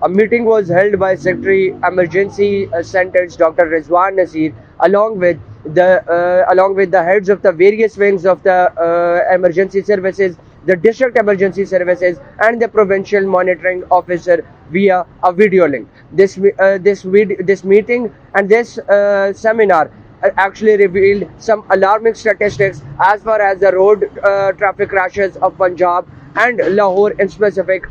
A meeting was held by Secretary Emergency Centers Dr. Rizwan Nasir along with the heads of the various wings of the emergency services, the district emergency services, and the provincial monitoring officer via a video link. This meeting and this seminar actually revealed some alarming statistics as far as the road traffic crashes of Punjab and Lahore in specific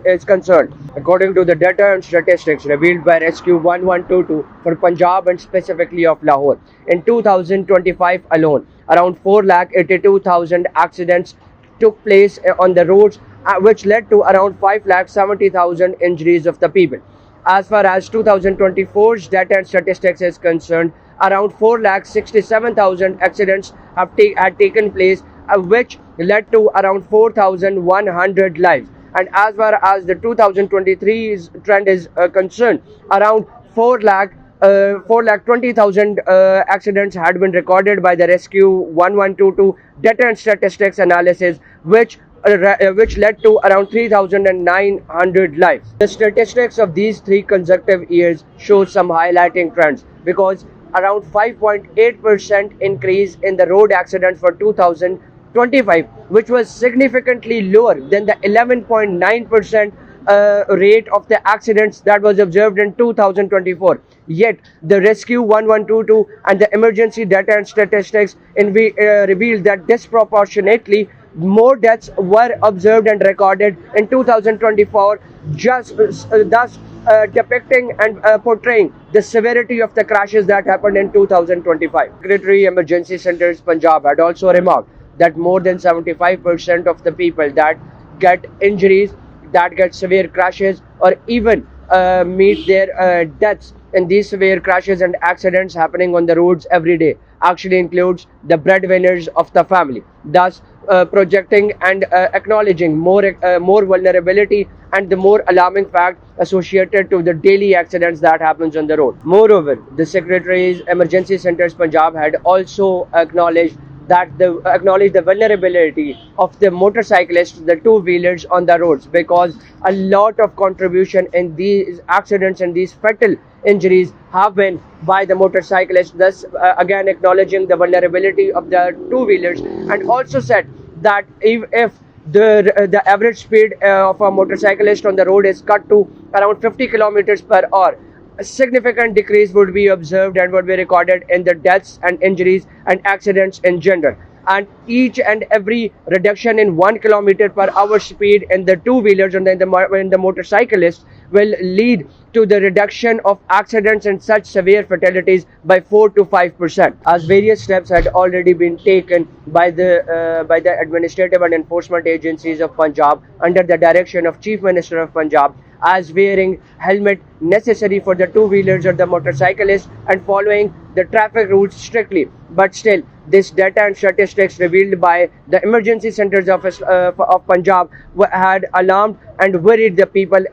is concerned. According to the data and statistics revealed by Rescue 1122 for Punjab and specifically of Lahore, in 2025 alone, around 4,82,000 accidents took place on the roads, which led to around 5,70,000 injuries of the people. As far as 2024's data and statistics is concerned, around 4,67,000 accidents had taken place, which led to around 4,100 lives. And as far as the 2023's trend is concerned, around 4,20,000 accidents had been recorded by the Rescue 1122 data and statistics analysis, which led to around 3,900 lives. The statistics of these 3 consecutive years show some highlighting trends, because around 5.8% increase in the road accidents for 2025, which was significantly lower than the 11.9% rate of the accidents that was observed in 2024. Yet the Rescue 1122 and the emergency data and statistics revealed that disproportionately more deaths were observed and recorded in 2024, thus depicting and portraying the severity of the crashes that happened in 2025. Secretary Emergency Centers Punjab had also remarked that more than 75% of the people that get injuries, that get severe crashes, or even meet their deaths in these severe crashes and accidents happening on the roads every day actually includes the breadwinners of the family, thus projecting and acknowledging more vulnerability and the more alarming fact associated to the daily accidents that happens on the road. Moreover, the Secretary's Emergency Centers Punjab had also acknowledged the vulnerability of the motorcyclists, the two-wheelers on the roads, because a lot of contribution in these accidents and these fatal injuries have been by the motorcyclists, thus again acknowledging the vulnerability of the two-wheelers, and also said that if the average speed of a motorcyclist on the road is cut to around 50 kilometers per hour, a significant decrease would be observed and would be recorded in the deaths and injuries and accidents in general. And each and every reduction in 1 kilometer per hour speed in the two-wheelers and in the motorcyclists will lead to the reduction of accidents and such severe fatalities by 4 to 5%. As various steps had already been taken by the administrative and enforcement agencies of Punjab under the direction of Chief Minister of Punjab, as wearing helmet necessary for the two-wheelers or the motorcyclists and following the traffic rules strictly. But still, this data and statistics revealed by the Emergency Centers Office of Punjab had alarmed and worried the people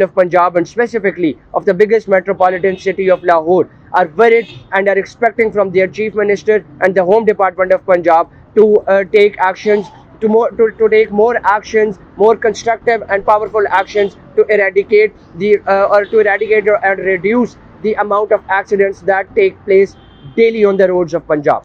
of Punjab, and specifically of the biggest metropolitan city of Lahore, are worried and are expecting from their Chief Minister and the Home Department of Punjab to take actions, to take more actions, more constructive and powerful actions to eradicate and reduce the amount of accidents that take place daily on the roads of Punjab.